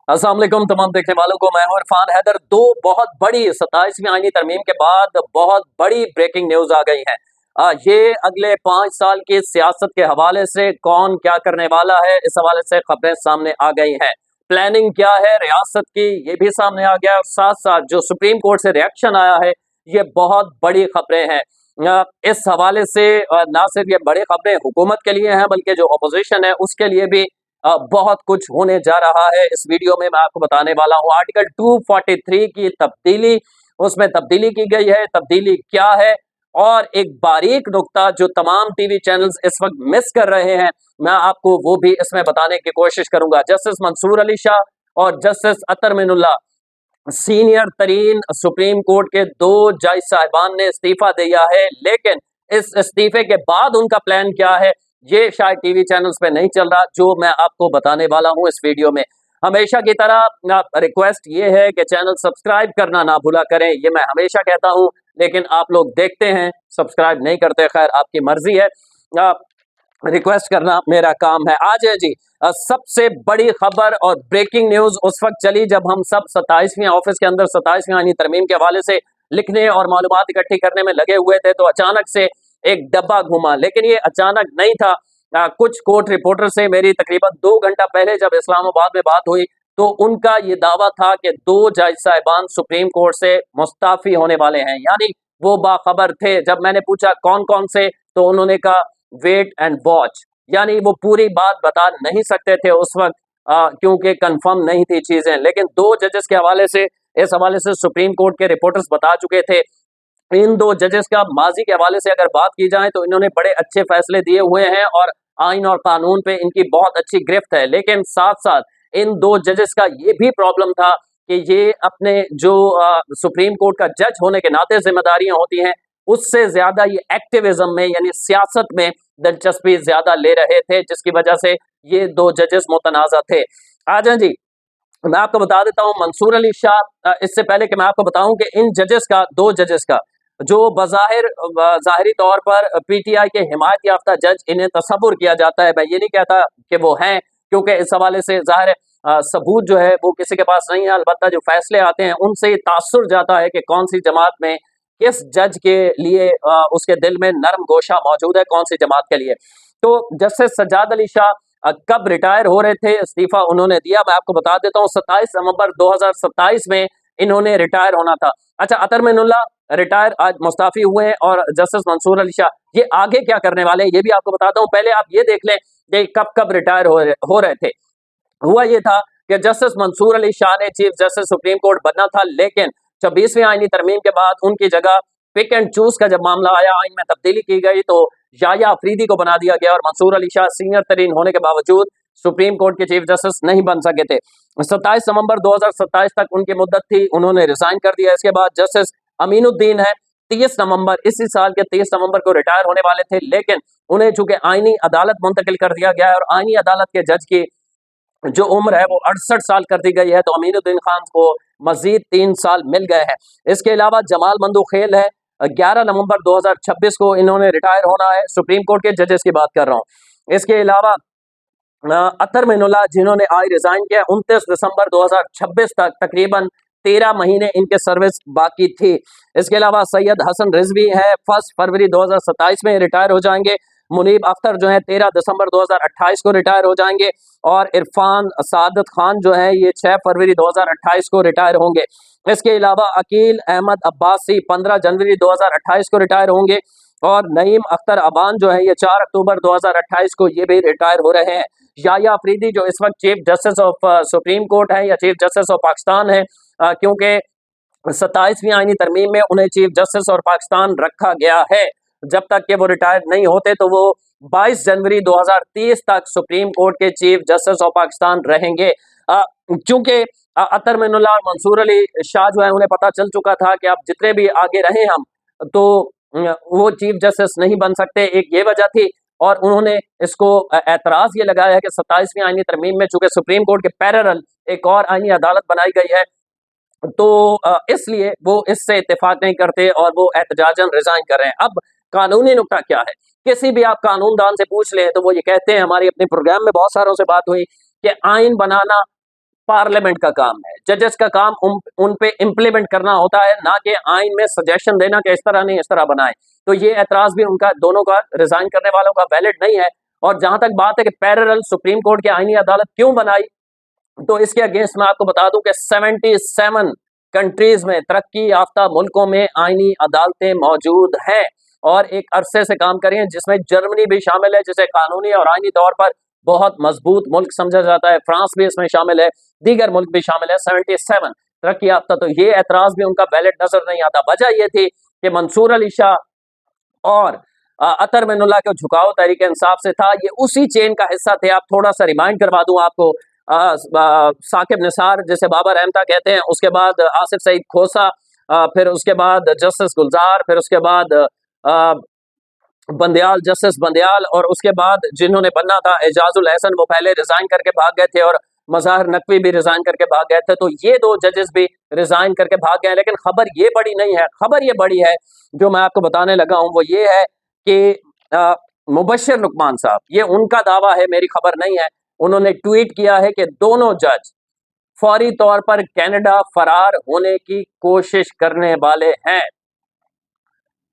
अस्सलाम वालेकुम तमाम देखने वालों को, मैं हूं इरफान हैदर। दो बहुत बड़ी 27वीं आईनी तरमीम के बाद बहुत बड़ी ब्रेकिंग न्यूज आ गई है। ये अगले 5 साल की सियासत के हवाले से कौन क्या करने वाला है, इस हवाले से खबरें सामने आ गई हैं। प्लानिंग क्या है रियासत की, ये भी सामने आ गया। और साथ साथ जो सुप्रीम कोर्ट से रिएक्शन आया है, ये बहुत बड़ी खबरें हैं। इस हवाले से ना सिर्फ ये बड़ी खबरें हुकूमत के लिए हैं, बल्कि जो अपोजिशन है उसके लिए भी बहुत कुछ होने जा रहा है। इस वीडियो में मैं आपको बताने वाला हूं आर्टिकल 243 की तब्दीली, उसमें तब्दीली की गई है, तब्दीली क्या है, और एक बारीक नुक्ता जो तमाम टीवी चैनल्स इस वक्त मिस कर रहे हैं, मैं आपको वो भी इसमें बताने की कोशिश करूंगा। जस्टिस मंसूर अली शाह और जस्टिस अतर मिनुल्लाह, सीनियर तरीन सुप्रीम कोर्ट के दो जज साहिबान ने इस्तीफा दिया है, लेकिन इस इस्तीफे के बाद उनका प्लान क्या है, ये शायद टीवी चैनल्स पे नहीं चल रहा, जो मैं आपको बताने वाला हूं इस वीडियो में। हमेशा की तरह रिक्वेस्ट ये है कि चैनल सब्सक्राइब करना ना भूला करें, ये मैं हमेशा कहता हूं, लेकिन आप लोग देखते हैं, सब्सक्राइब नहीं करते। खैर, आपकी मर्जी है, रिक्वेस्ट करना मेरा काम है। आज है जी सबसे बड़ी खबर और ब्रेकिंग न्यूज उस वक्त चली जब हम सब 27वीं ऑफिस के अंदर 27वीं आईनी तरमीम के हवाले से लिखने और मालूमात इकट्ठी करने में लगे हुए थे, तो अचानक से एक डब्बा घूमा। लेकिन ये अचानक नहीं था। कुछ कोर्ट रिपोर्टर से मेरी तकरीबन 2 घंटा पहले जब इस्लामाबाद में बात हुई, तो उनका ये दावा था कि दो जज साहिबान सुप्रीम कोर्ट से मुस्ताफी होने वाले हैं, यानी वो बाखबर थे। जब मैंने पूछा कौन कौन से, तो उन्होंने कहा वेट एंड वॉच, यानी वो पूरी बात बता नहीं सकते थे उस वक्त, क्योंकि कंफर्म नहीं थी चीजें। लेकिन दो जजेस के हवाले से, इस हवाले से सुप्रीम कोर्ट के रिपोर्टर्स बता चुके थे। इन दो जजेस का माजी के हवाले से अगर बात की जाए तो इन्होंने बड़े अच्छे फैसले दिए हुए हैं और आइन और कानून पे इनकी बहुत अच्छी गिरफ्त है। लेकिन साथ साथ इन दो जजेस का ये भी प्रॉब्लम था कि ये अपने जो सुप्रीम कोर्ट का जज होने के नाते जिम्मेदारियां होती हैं, उससे ज्यादा ये एक्टिविज्म में यानी सियासत में दिलचस्पी ज्यादा ले रहे थे, जिसकी वजह से ये दो जजेस मुतनाजा थे। आ जाए जी, मैं आपको बता देता हूं मंसूर अली शाह। इससे पहले कि मैं आपको बताऊं कि इन जजेस का, दो जजेस का जो बज़ाहिर ज़ाहिरी तौर पर पीटीआई के हिमायत याफ्ता जज इन्हें तस्वुर किया जाता है, मैं ये नहीं कहता कि वो हैं, क्योंकि इस हवाले से ज़ाहिर है सबूत जो है वो किसी के पास नहीं है। अलबत्ता जो फैसले आते हैं उनसे ये तासुर जाता है कि कौन सी जमात में किस जज के लिए उसके दिल में नरम गोशा मौजूद है, कौन सी जमात के लिए। तो जस्टिस सज्जाद अली शाह कब रिटायर हो रहे थे, इस्तीफा उन्होंने दिया, मैं आपको बता देता हूँ 27 नवंबर 2027 में इन्होंने रिटायर होना था। अच्छा, अतर मिनुल्लाह रिटायर आज मुस्ताफी हुए हैं, और जस्टिस मंसूर अली शाह ये आगे क्या करने वाले हैं ये भी आपको बताता हूँ। पहले आप ये देख लें कि कब कब रिटायर हो रहे थे। हुआ ये था कि जस्टिस मंसूर अली शाह ने चीफ जस्टिस सुप्रीम कोर्ट बनना था, लेकिन 26वीं आईनी तरमीम के बाद उनकी जगह पिक एंड चूज का जब मामला आया, आइन में तब्दीली की गई, तो याया अफरीदी को बना दिया गया और मंसूर अली शाह सीनियर तरीन होने के बावजूद सुप्रीम कोर्ट के चीफ जस्टिस नहीं बन सके थे। 27 नवंबर 2027 तक उनकी मुद्दत थी, उन्होंने रिजाइन कर दिया। इसके बाद जस्टिस अमीनुद्दीन है 30 नवंबर, इसी साल के 30 नवंबर को रिटायर होने वाले थे, लेकिन उन्हें चूंकि आईनी अदालत मुंतकिल कर दिया गया है और आईनी अदालत के जज की जो उम्र है वो 68 साल कर दी गई है, तो अमीनुद्दीन खान को मजीद 3 साल मिल गए हैं। इसके अलावा जमाल मंदूखेल है, 11 नवंबर 2026 को इन्होंने रिटायर होना है, सुप्रीम कोर्ट के जजेस की बात कर रहा हूँ। इसके अलावा अतर मिनुल्लाह, जिन्होंने आज रिजाइन किया, 29 दिसंबर 2026 तक तकरीबन 13 महीने इनके सर्विस बाकी थी। इसके अलावा सैयद हसन रिजवी है, 1 फरवरी 2027 में रिटायर हो जाएंगे। मुनीब अख्तर जो है 13 दिसंबर 2028 को रिटायर हो जाएंगे, और इरफान सादत खान जो है ये 6 फरवरी 2028 को रिटायर होंगे। इसके अलावा अकील अहमद अब्बासी 15 जनवरी 2028 को रिटायर होंगे, और नईम अख्तर अबान जो है ये 4 अक्टूबर 2028 को ये भी रिटायर हो रहे हैं। याया अफरीदी जो इस वक्त chief justice of supreme court है या चीफ जस्टिस ऑफ पाकिस्तान है, क्योंकि 27वीं आईनी तरमीम में उन्हें चीफ जस्टिस और पाकिस्तान रखा गया है, जब तक कि वो रिटायर नहीं होते तो वो 22 जनवरी 2030 तक सुप्रीम कोर्ट के चीफ जस्टिस ऑफ पाकिस्तान रहेंगे। क्योंकि अतर मिनुल्लाह और मंसूर अली शाह जो है उन्हें पता चल चुका था कि अब जितने भी आगे रहे हम, तो वो चीफ जस्टिस नहीं बन सकते, एक ये वजह थी। और उन्होंने इसको एतराज ये लगाया है कि 27वीं आईनी तरमीम में चूंकि सुप्रीम कोर्ट के पैरेलल एक और आईनी अदालत बनाई गई है, तो इसलिए वो इससे इत्तेफाक नहीं करते और वो एहतजाजन रिजाइन कर रहे हैं। अब कानूनी नुकता क्या है, किसी भी आप कानूनदान से पूछ लें तो वो ये कहते हैं, हमारी अपने प्रोग्राम में बहुत सारों से बात हुई, कि आइन बनाना पार्लियामेंट का काम है। जजेस का काम उन पे इम्प्लीमेंट करना होता है, ना कि आइन में सजेशन देना कि इस तरह नहीं इस तरह बनाए। तो ये एतराज भी उनका, दोनों का, रिजाइन करने वालों का वैलिड नहीं है। और जहां तक बात है कि पैरेलल सुप्रीम कोर्ट की आईनी अदालत क्यों बनाई, तो इसके अगेंस्ट मैं आपको बता दूं कि 77 कंट्रीज में, तरक्की याफ्ता मुल्कों में आईनी अदालतें मौजूद हैं और एक अरसे से काम कर रही हैं, जिसमें जर्मनी भी शामिल है, जिसे कानूनी और आईनी तौर पर बहुत मजबूत मुल्क समझा जाता है। फ्रांस भी इसमें शामिल है, दीगर मुल्क भी शामिल है, 77 तरक्की याफ्ता। तो ये एतराज भी उनका वैलिड नजर नहीं आता। वजह यह थी कि मंसूर अली शाह और अतर मिनुल्लाह के झुकाव तहरीक इंसाफ से था, ये उसी चेन का हिस्सा थे। आप थोड़ा सा रिमाइंड करवा दूं आपको, साकिब निसार जिसे बाबर अहमदा कहते हैं, उसके बाद आसिफ सईद खोसा, फिर उसके बाद जस्टिस गुलजार, फिर उसके बाद बंदयाल, जस्टिस बंदयाल, और उसके बाद जिन्होंने बनना था एजाजुल एहसन, वो पहले रिजाइन करके भाग गए थे, और मज़ाहिर नकवी भी रिजाइन करके भाग गए थे। तो ये दो जजेस भी रिजाइन करके भाग गए। लेकिन खबर ये बड़ी नहीं है, खबर ये बड़ी है जो मैं आपको बताने लगा हूं, वो ये है कि मुबश्शिर लुकमान साहब, ये उनका दावा है, मेरी खबर नहीं है, उन्होंने ट्वीट किया है कि दोनों जज फौरी तौर पर कनाडा फरार होने की कोशिश करने वाले हैं।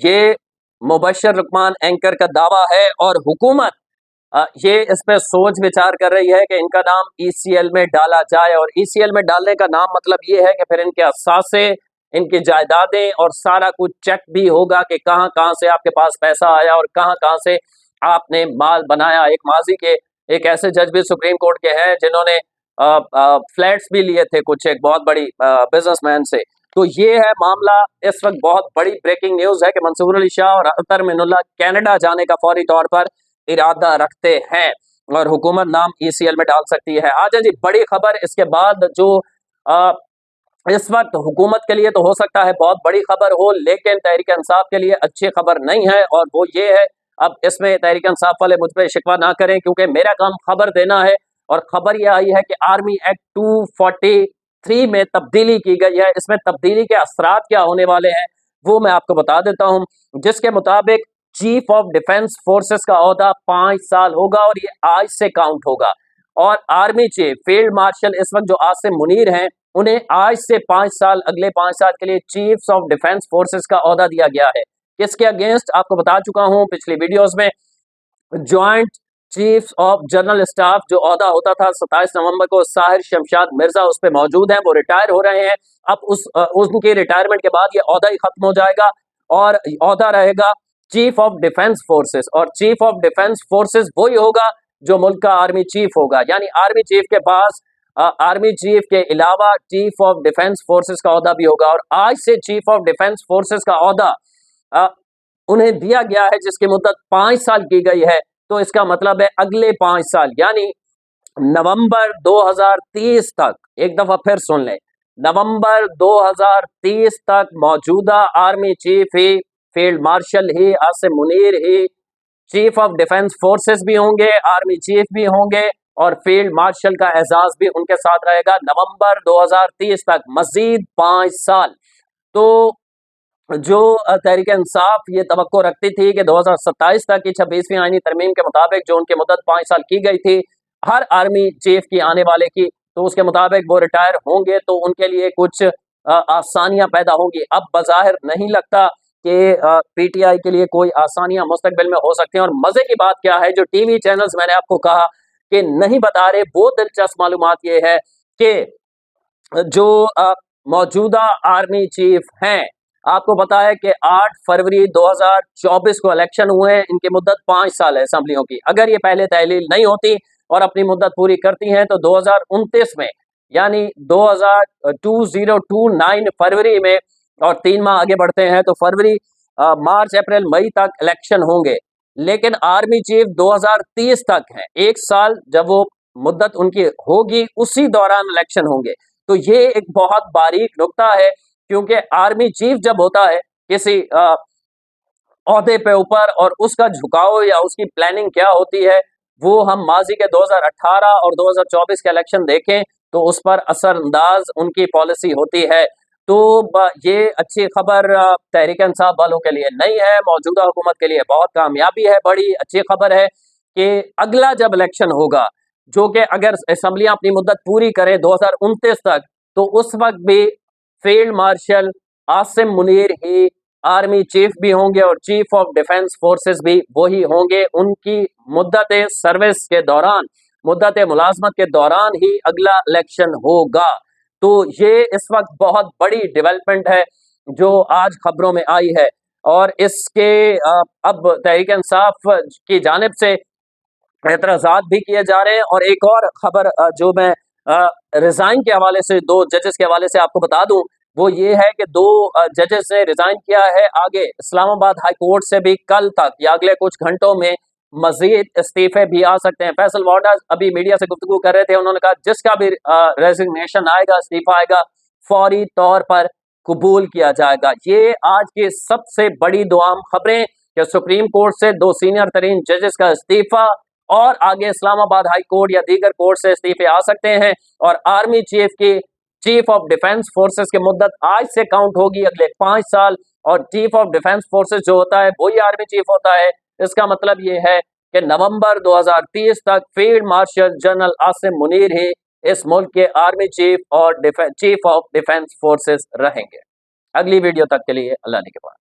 ये मुबश्शिर लुकमान एंकर का दावा है और हुकूमत ये इस पे सोच विचार कर रही है कि इनका नाम ईसीएल में डाला जाए। और ईसीएल में डालने का नाम मतलब ये है कि फिर इनके असासे, इनकी जायदादें और सारा कुछ चेक भी होगा कि कहां कहां से आपके पास पैसा आया और कहां कहां से आपने माल बनाया। एक माजी के एक ऐसे जज भी सुप्रीम कोर्ट के हैं जिन्होंने फ्लैट्स भी लिए थे कुछ एक बहुत बड़ी बिजनेसमैन से। तो ये है मामला। इस वक्त बहुत बड़ी ब्रेकिंग न्यूज है कि मंसूर अली शाह और अतर मिनुल्लाह कनाडा जाने का फौरी तौर पर इरादा रखते हैं और हुकूमत नाम ईसीएल में डाल सकती है। आज जी बड़ी खबर, इसके बाद जो इस वक्त हुकूमत के लिए तो हो सकता है बहुत बड़ी खबर हो, लेकिन तहरीक इंसाफ के लिए अच्छी खबर नहीं है, और वो ये है, अब इसमें तहरीक इंसाफ वाले मुझ पर शिकवा ना करें क्योंकि मेरा काम खबर देना है। और खबर यह आई है कि आर्मी एक्ट 243 में तब्दीली की गई है। इसमें तब्दीली के असरात क्या होने वाले हैं वो मैं आपको बता देता हूं, जिसके मुताबिक चीफ ऑफ डिफेंस फोर्सेस का ओहदा 5 साल होगा और ये आज से काउंट होगा। और आर्मी चीफ फील्ड मार्शल इस वक्त जो आसिम मुनीर हैं, उन्हें आज से 5 साल, अगले 5 साल के लिए चीफ्स ऑफ डिफेंस फोर्सेस का ओहदा दिया गया है। किसके अगेंस्ट आपको बता चुका हूं पिछली वीडियोस में, joint chiefs of general staff जो ओहदा होता था 27 नवंबर को, साहिर शमशाद मिर्जा उस पर मौजूद हैं, वो रिटायर हो रहे हैं। अब उनके रिटायरमेंट के बाद ये ओहदा ही खत्म हो जाएगा और ओहदा रहेगा चीफ ऑफ डिफेंस फोर्सेस। और चीफ ऑफ डिफेंस फोर्सेस वही होगा जो मुल्क का आर्मी चीफ होगा, यानी आर्मी चीफ के पास आर्मी चीफ के अलावा चीफ ऑफ डिफेंस फोर्सेस का ओहदा भी होगा। और आज से चीफ ऑफ डिफेंस फोर्सेस का ओहदा उन्हें दिया गया है, जिसकी मुद्दत 5 साल की गई है। तो इसका मतलब है अगले 5 साल, यानी नवंबर 2030 तक, एक दफा फिर सुन लें, नवंबर 2030 तक मौजूदा army chief he, field marshal he, Asim Munir he chief of defence forces भी होंगे, आर्मी चीफ भी होंगे और फील्ड मार्शल का एजाज भी उनके साथ रहेगा नवंबर 2030 तक, मजीद 5 साल। तो जो तहरीक इंसाफ ये तवक्को रखती थी कि 2027 तक की 26वीं आईनी तरमीम के मुताबिक जो उनकी मुद्दत 5 साल की गई थी हर आर्मी चीफ की आने वाले की, तो उसके मुताबिक वो रिटायर होंगे तो उनके लिए कुछ आसानियां पैदा होंगी। अब बज़ाहिर नहीं लगता कि पीटीआई के लिए कोई आसानियां मुस्तकबिल में हो सकती हैं। और मजे की बात क्या है, जो टीवी चैनल्स मैंने आपको कहा कि नहीं बता रहे, वो दिलचस्प मालूमात ये है कि जो मौजूदा आर्मी चीफ हैं, आपको पता है कि 8 फरवरी 2024 को इलेक्शन हुए हैं, इनकी मुद्दत 5 साल है असेंबलियों की। अगर ये पहले तहलील नहीं होती और अपनी मुद्दत पूरी करती हैं तो 2029 में, यानी 2029 फरवरी में, और 3 माह आगे बढ़ते हैं तो फरवरी, मार्च, अप्रैल, मई तक इलेक्शन होंगे। लेकिन आर्मी चीफ 2030 तक है, 1 साल जब वो मुद्दत उनकी होगी उसी दौरान इलेक्शन होंगे। तो ये एक बहुत बारीक नुक्ता है, क्योंकि आर्मी चीफ जब होता है किसी ओहदे पे ऊपर और उसका झुकाव या उसकी प्लानिंग क्या होती है, वो हम माजी के 2018 और 2024 के इलेक्शन देखें तो उस पर असरअंदाज उनकी पॉलिसी होती है। तो ये अच्छी खबर तहरीक इंसाफ वालों के लिए नहीं है, मौजूदा हुकूमत के लिए बहुत कामयाबी है। बड़ी अच्छी खबर है कि अगला जब इलेक्शन होगा जो कि अगर असम्बलियां अपनी मुद्दत पूरी करें 2029 तक, तो उस वक्त भी फील्ड मार्शल आसिम मुनीर ही आर्मी चीफ भी होंगे और चीफ ऑफ डिफेंस फोर्सेस भी वही होंगे। उनकी मुद्दत सर्विस के दौरान, मुद्दत मुलाजमत के दौरान ही अगला इलेक्शन होगा। तो ये इस वक्त बहुत बड़ी डेवलपमेंट है जो आज खबरों में आई है, और इसके अब तहरीक इंसाफ की जानिब से एतराज़ात भी किए जा रहे हैं। और एक और खबर जो मैं रिजाइन के हवाले से, दो जजेस के हवाले से आपको बता दूं, वो ये है कि दो जजेस ने रिजाइन किया है। आगे इस्लामाबाद हाई कोर्ट से भी कल तक या अगले कुछ घंटों में मजीद इस्तीफे भी आ सकते हैं। फैसल वार्डा अभी मीडिया से गुफ्तगू कर रहे थे, उन्होंने कहा जिसका भी रेजिग्नेशन आएगा, इस्तीफा आएगा, फौरी तौर पर कबूल किया जाएगा। ये आज की सबसे बड़ी दो अहम खबरें कि सुप्रीम कोर्ट से दो सीनियर तरीन जजेस का इस्तीफा, और आगे इस्लामाबाद हाई कोर्ट या दीगर कोर्ट से इस्तीफे आ सकते हैं। और आर्मी चीफ की, चीफ ऑफ डिफेंस फोर्सेस की मुद्दत आज से काउंट होगी अगले 5 साल, और चीफ ऑफ डिफेंस फोर्सेस जो होता है वही आर्मी चीफ होता है। इसका मतलब ये है कि नवंबर 2030 तक field marshal general Asim Munir ही इस मुल्क के आर्मी चीफ और चीफ ऑफ डिफेंस फोर्सेस रहेंगे। अगली वीडियो तक के लिए अल्लाह ने के बाद।